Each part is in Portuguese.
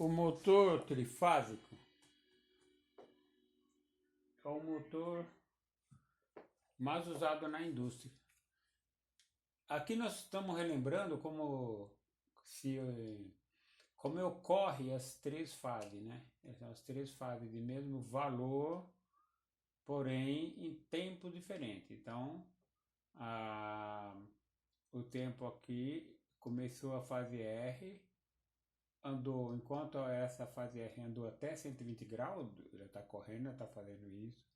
O motor trifásico é o motor mais usado na indústria. Aqui nós estamos relembrando como ocorre as três fases, né? As três fases de mesmo valor, porém em tempo diferente. Então, o tempo aqui começou a fase R, andou, enquanto essa fase R andou até 120 graus, ela está correndo, ela está fazendo isso.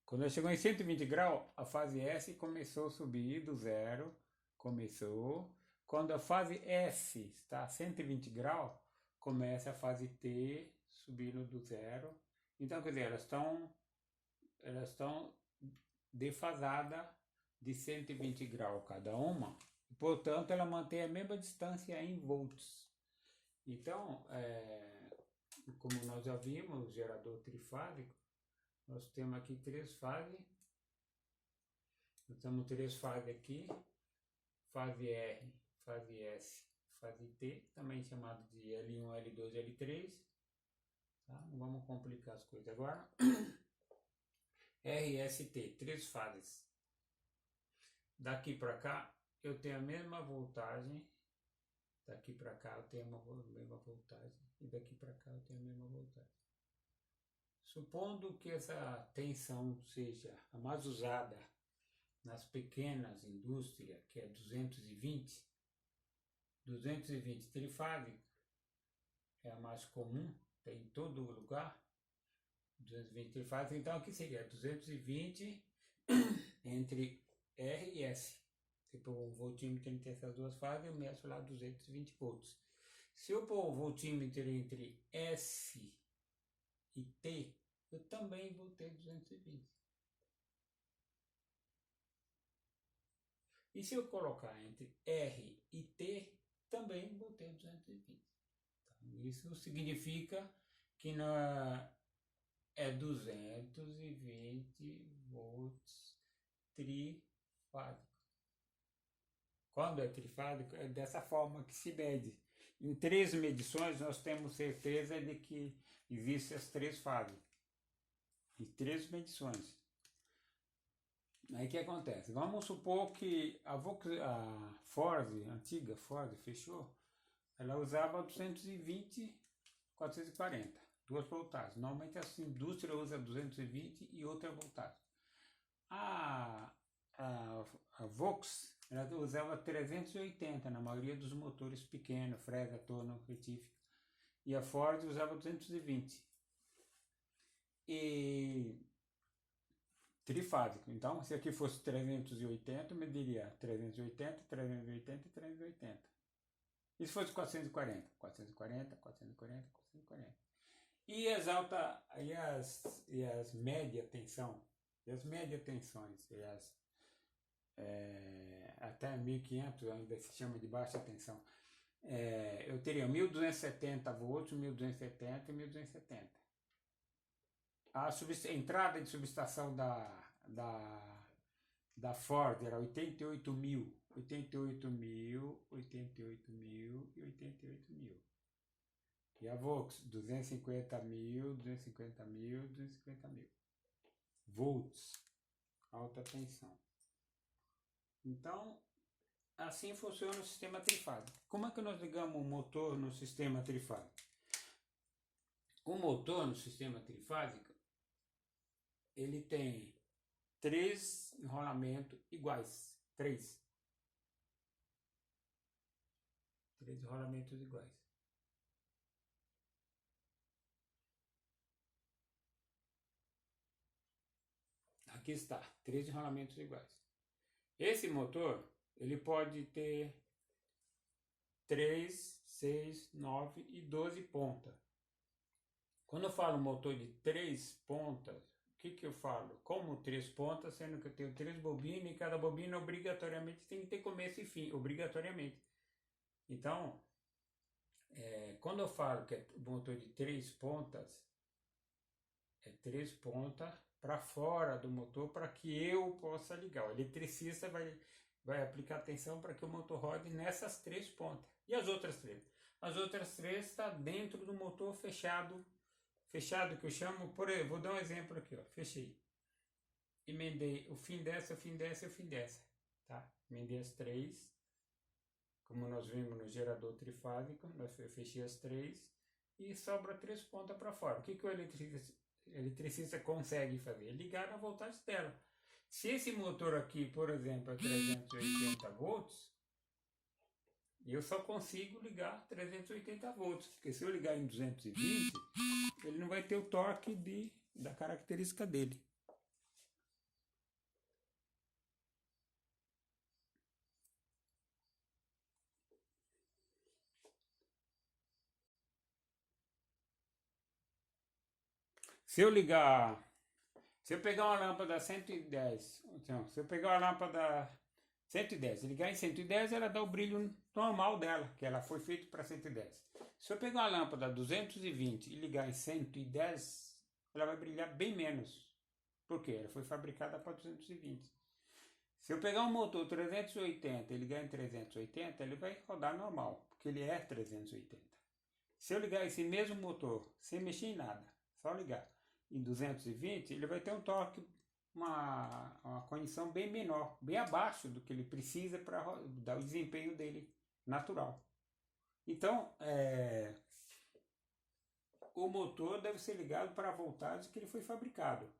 Quando ela chegou em 120 graus, a fase S começou a subir do zero, começou. Quando a fase S está a 120 graus, começa a fase T subindo do zero. Então, quer dizer, elas estão defasadas de 120 graus cada uma, portanto, ela mantém a mesma distância em volts. Então, como nós já vimos, o gerador trifásico, nós temos aqui três fases. Nós temos três fases aqui, fase R, fase S, fase T, também chamado de L1, L2, L3. Tá? Não vamos complicar as coisas agora. R, S, T, três fases. Daqui para cá eu tenho a mesma voltagem. Daqui para cá eu tenho a mesma voltagem. E daqui para cá eu tenho a mesma voltagem. Supondo que essa tensão seja a mais usada nas pequenas indústrias, que é 220 trifásico, é a mais comum, tem em todo lugar, 220 trifásico, então aqui seria 220 entre R e S. Se eu pôr um voltímetro entre essas duas fases, eu meço lá 220 volts. Se eu pôr o voltímetro entre S e T, eu também vou ter 220. E se eu colocar entre R e T, também vou ter 220. Então, isso significa que é 220 volts trifásico. Quando é trifásico, é dessa forma que se mede. Em três medições, nós temos certeza de que existem as três fases. Em três medições. Aí o que acontece? Vamos supor que a Ford, a antiga Ford, fechou, ela usava 220, 440, duas voltagens. Normalmente essa indústria usa 220 e outra voltagem. A Vox, ela usava 380 na maioria dos motores pequenos, fresa, torno, retífica. E a Ford usava 220. E trifásico. Então, se aqui fosse 380, eu mediria 380, 380 e 380. E se fosse 440? 440, 440, 440. E as média tensão, e as média tensões, até 1500 ainda se chama de baixa tensão. Eu teria 1270 volts, 1270 e 1270. A entrada de subestação da Ford era 88 mil e 88 mil. E a Vox, 250 mil volts, alta tensão. Então, assim funciona o sistema trifásico. Como é que nós ligamos o motor no sistema trifásico? O motor no sistema trifásico, ele tem três enrolamentos iguais. Três enrolamentos iguais. Aqui está, três enrolamentos iguais. Esse motor, ele pode ter 3, 6, 9 e 12 pontas. Quando eu falo motor de 3 pontas, o que eu falo? Como 3 pontas, sendo que eu tenho 3 bobinas e cada bobina obrigatoriamente tem que ter começo e fim, obrigatoriamente. Então, quando eu falo que é motor de 3 pontas, é 3 pontas para fora do motor para que eu possa ligar. O eletricista vai aplicar tensão para que o motor rode nessas 3 pontas. E as outras 3? as outras 3 está dentro do motor fechado, que eu chamo, por exemplo, vou dar um exemplo aqui, ó, fechei, emendei o fim dessa, o fim dessa e o fim dessa, tá? Emendei as 3, como nós vimos no gerador trifásico, eu fechei as 3 e sobra 3 pontas para fora. O que o eletricista consegue fazer? Ligar na voltagem dela. Se esse motor aqui, por exemplo, é 380 volts, eu só consigo ligar 380 volts, porque se eu ligar em 220, ele não vai ter o torque da característica dele. Se eu pegar uma lâmpada 110, então, se eu pegar uma lâmpada 110, ligar em 110, ela dá o brilho normal dela, que ela foi feita para 110. Se eu pegar uma lâmpada 220 e ligar em 110, ela vai brilhar bem menos. Por quê? Ela foi fabricada para 220. Se eu pegar um motor 380 e ligar em 380, ele vai rodar normal, porque ele é 380. Se eu ligar esse mesmo motor, sem mexer em nada, só ligar em 220, ele vai ter um torque, uma condição bem menor, bem abaixo do que ele precisa para dar o desempenho dele natural. Então, o motor deve ser ligado para a voltagem que ele foi fabricado.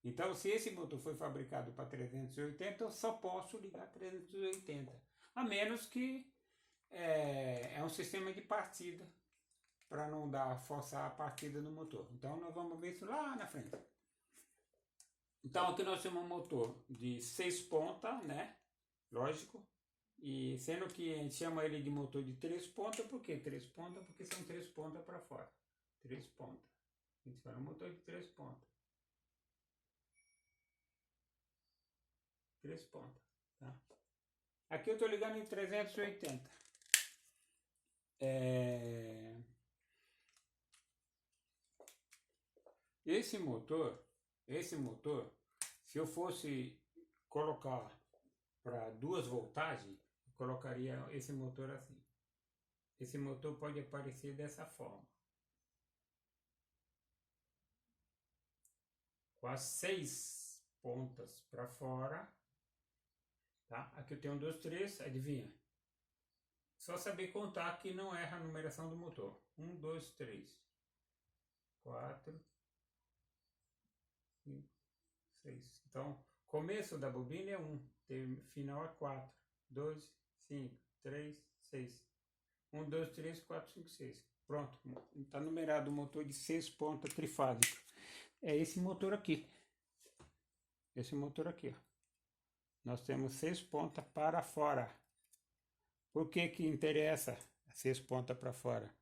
Então, se esse motor foi fabricado para 380, eu só posso ligar 380. A menos que é um sistema de partida, para não forçar a partida no motor. Então, nós vamos ver isso lá na frente. Então, aqui nós temos um motor de 6 pontas, né? Lógico. E sendo que a gente chama ele de motor de 3 pontas, por que 3 pontas? Porque são 3 pontas para fora. 3 pontas. A gente fala um motor de 3 pontas. 3 pontas, tá? Aqui eu estou ligando em 380. Esse motor, se eu fosse colocar para 2 voltagens, eu colocaria esse motor assim. Esse motor pode aparecer dessa forma. Com as 6 pontas para fora, tá? Aqui eu tenho 1, 2, 3, adivinha? Só saber contar que não erra a numeração do motor. 1, 2, 3, 4, 5, 6. Então, começo da bobina é 1, final é 4, 2, 5, 3, 6. 1, 2, 3, 4, 5, 6. Pronto, está numerado o motor de 6 pontas trifásico. É esse motor aqui. Esse motor aqui, ó. Nós temos 6 pontas para fora. Por que interessa 6 pontas para fora?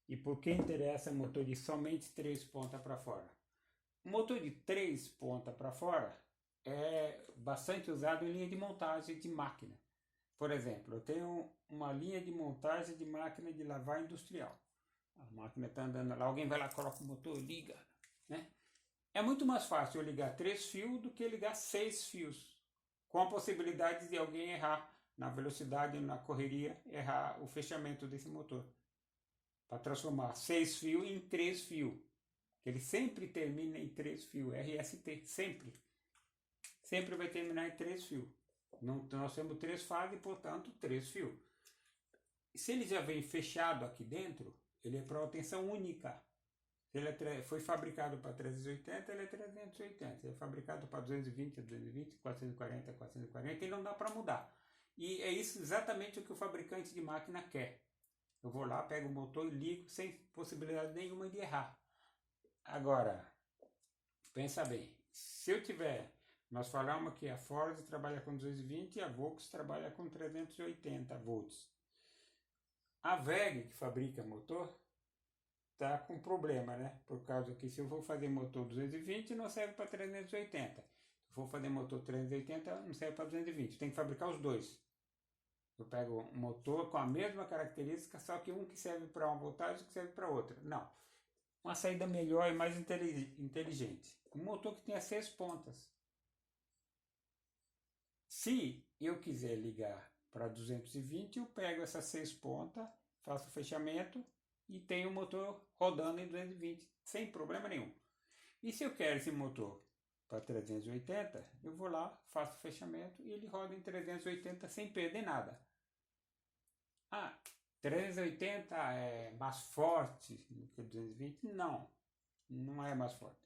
E por que interessa motor de somente 3 pontas para fora? O motor de 3 pontas para fora é bastante usado em linha de montagem de máquina. Por exemplo, eu tenho uma linha de montagem de máquina de lavar industrial. A máquina está andando lá, alguém vai lá, coloca o motor, liga, né? É muito mais fácil eu ligar 3 fios do que ligar 6 fios, com a possibilidade de alguém errar na velocidade, na correria, errar o fechamento desse motor. Para transformar 6 fios em 3 fios. Ele sempre termina em 3 fios, RST, sempre. Sempre vai terminar em 3 fios. Nós temos 3 fases, portanto, 3 fios. Se ele já vem fechado aqui dentro, ele é para uma tensão única. Se ele foi fabricado para 380, ele é 380. Se ele é fabricado para 220, 220, 440, 440, e não dá para mudar. E é isso exatamente o que o fabricante de máquina quer. Eu vou lá, pego o motor e ligo sem possibilidade nenhuma de errar. Agora, pensa bem, se eu tiver, nós falamos que a Ford trabalha com 220 e a Volkswagen trabalha com 380 volts. A WEG, que fabrica motor, está com problema, né? Por causa que se eu for fazer motor 220, não serve para 380. Se eu for fazer motor 380, não serve para 220. Tem que fabricar os dois. Eu pego um motor com a mesma característica, só que um que serve para uma voltagem e que serve para outra. Não. Uma saída melhor e mais inteligente. Um motor que tenha 6 pontas. Se eu quiser ligar para 220, eu pego essas 6 pontas faço o fechamento e tenho o motor rodando em 220, sem problema nenhum. E se eu quero esse motor para 380, eu vou lá, faço o fechamento e ele roda em 380 sem perder nada. Ah, 380 é mais forte do que 220? Não, não é mais forte.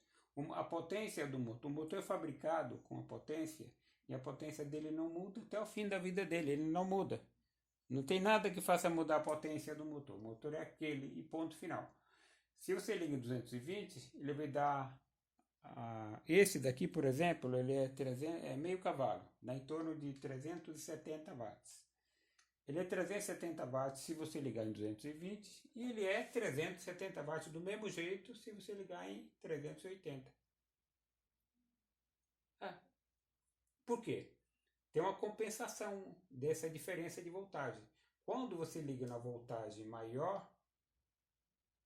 A potência do motor, o motor é fabricado com a potência e a potência dele não muda até o fim da vida dele, ele não muda. Não tem nada que faça mudar a potência do motor. O motor é aquele e ponto final. Se você liga em 220, ele vai dar... esse daqui, por exemplo, ele é meio cavalo, dá em torno de 370 watts. Ele é 370 watts se você ligar em 220 e ele é 370 watts do mesmo jeito se você ligar em 380. Por quê? Tem uma compensação dessa diferença de voltagem. Quando você liga na voltagem maior,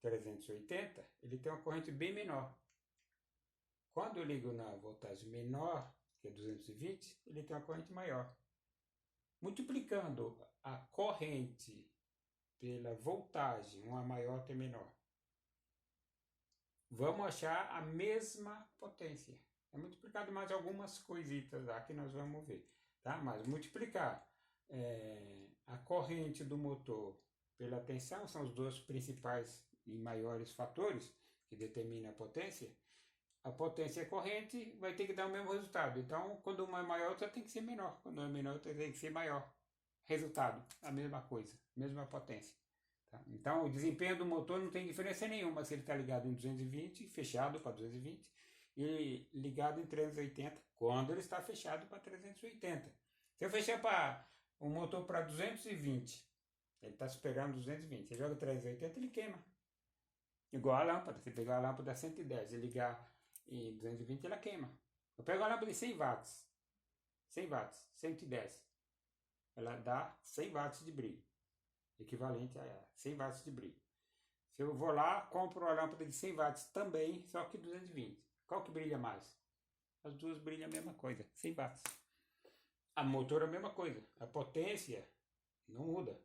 380, ele tem uma corrente bem menor. Quando eu ligo na voltagem menor, que é 220, ele tem uma corrente maior. Multiplicando a corrente pela voltagem, uma maior outra menor, vamos achar a mesma potência. É multiplicado mais algumas coisitas lá que nós vamos ver. Tá? Mas multiplicar a corrente do motor pela tensão são os dois principais e maiores fatores que determinam a potência. A potência e a corrente vai ter que dar o mesmo resultado. Então, quando uma é maior, outra tem que ser menor. Quando uma é menor, outra tem que ser maior. Resultado, a mesma coisa, mesma potência. Tá? Então, o desempenho do motor não tem diferença nenhuma se ele está ligado em 220, fechado para 220, e ligado em 380, quando ele está fechado para 380. Se eu fechar o motor para 220, ele está superando 220, você joga 380, ele queima. Igual a lâmpada, você pegar a lâmpada 110 e ligar em 220, ela queima. Eu pego a lâmpada de 100 watts, 110, ela dá 100 watts de brilho, equivalente a 100 watts de brilho. Se eu vou lá, compro a lâmpada de 100 watts também, só que 220. Qual que brilha mais? As duas brilham a mesma coisa, 100 watts. A motor é a mesma coisa, a potência não muda.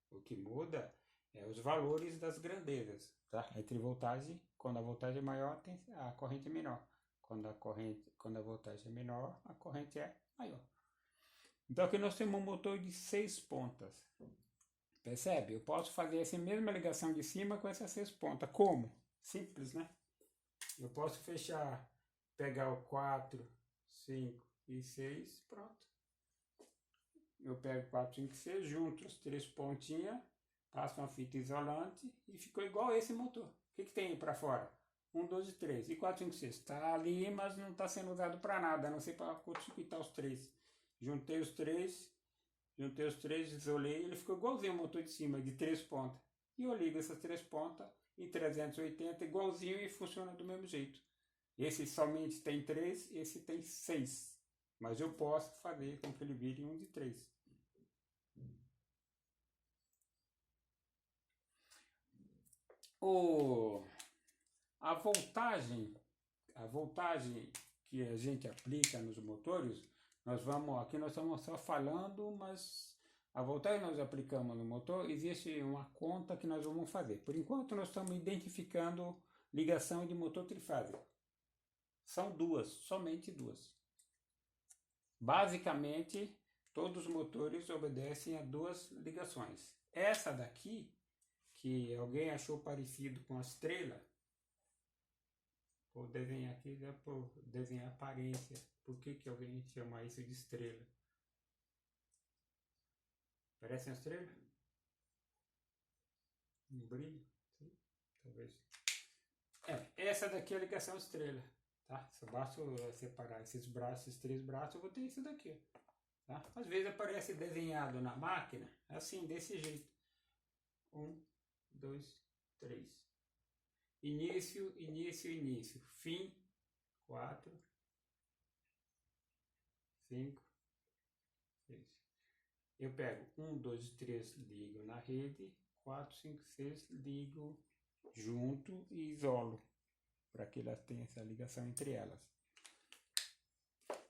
O que muda é os valores das grandezas, tá? Entre voltagem, quando a voltagem é maior, a corrente é menor. Quando a voltagem é menor, a corrente é maior. Então aqui nós temos um motor de 6 pontas. Percebe? Eu posso fazer essa mesma ligação de cima com essas 6 pontas. Como? Simples, né? Eu posso fechar, pegar o 4, 5 e 6, pronto. Eu pego 4, 5 e 6, junto as 3 pontinhas, passo uma fita isolante e ficou igual esse motor. O que tem aí para fora? 1, 2 e 3. E 4, 5, 6? Está ali, mas não está sendo usado para nada, a não ser para curto-circuitar os 3. Juntei os 3, isolei, ele ficou igualzinho o motor de cima, de 3 pontas. E eu ligo essas 3 pontas em 380, igualzinho, e funciona do mesmo jeito. Esse somente tem 3, esse tem 6. Mas eu posso fazer com que ele vire um de 3. A voltagem que a gente aplica nos motores, aqui nós estamos só falando, mas a voltagem que nós aplicamos no motor, existe uma conta que nós vamos fazer. Por enquanto nós estamos identificando ligação de motor trifásico. São duas, somente duas. Basicamente, todos os motores obedecem a 2 ligações. Essa daqui, que alguém achou parecido com a estrela, vou desenhar aqui, vou desenhar a aparência. Por que alguém chama isso de estrela? Parece uma estrela? Um brilho? Sim, talvez. Essa daqui é a ligação estrela. Tá? Só basta separar esses 3 braços, eu vou ter isso daqui. Tá? Às vezes aparece desenhado na máquina, assim, desse jeito. 1, 2, 3. Início, início, início. Fim, 4, 5, 6. Eu pego 1, 2, 3, ligo na rede. 4, 5, 6, ligo junto e isolo, para que elas tenham essa ligação entre elas.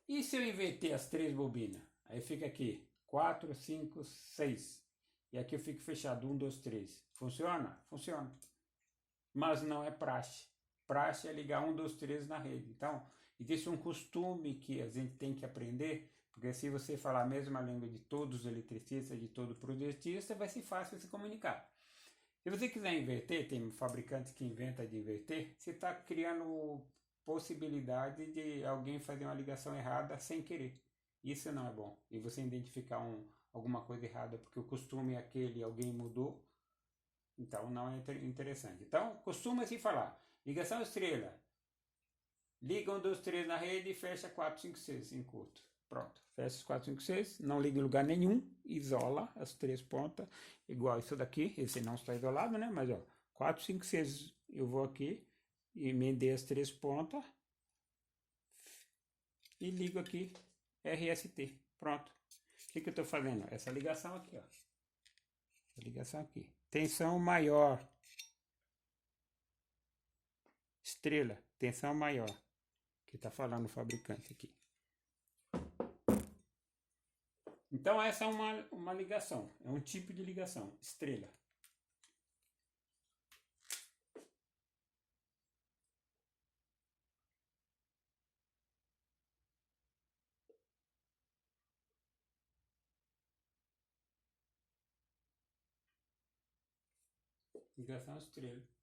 E se eu inverter as 3 bobinas? Aí fica aqui 4, 5, 6. E aqui eu fico fechado, 1, 2, 3. Funciona? Funciona. Mas não é praxe. Praxe é ligar 1, 2, 3 na rede. Então, existe um costume que a gente tem que aprender, porque se você falar a mesma língua de todos os eletricistas, de todo projetista, vai ser fácil se comunicar. Se você quiser inverter, tem fabricante que inventa de inverter, você está criando possibilidade de alguém fazer uma ligação errada sem querer. Isso não é bom. E você identificar alguma coisa errada porque o costume é aquele, alguém mudou, então não é interessante. Então, costuma-se falar, ligação estrela, liga 1, 2, 3 na rede e fecha 4, 5, 6 em curto. Pronto, fecha os 4, 5, 6, não liga em lugar nenhum, isola as 3 pontas, igual isso daqui, esse não está isolado, né? Mas ó, 4, 5, 6, eu vou aqui, emendei as 3 pontas e ligo aqui RST. Pronto. O que eu estou fazendo? Essa ligação aqui, ó. Essa ligação aqui. Tensão maior. Estrela, tensão maior. Que está falando o fabricante aqui. Então essa é uma ligação. É um tipo de ligação. Estrela. Ligação estrela.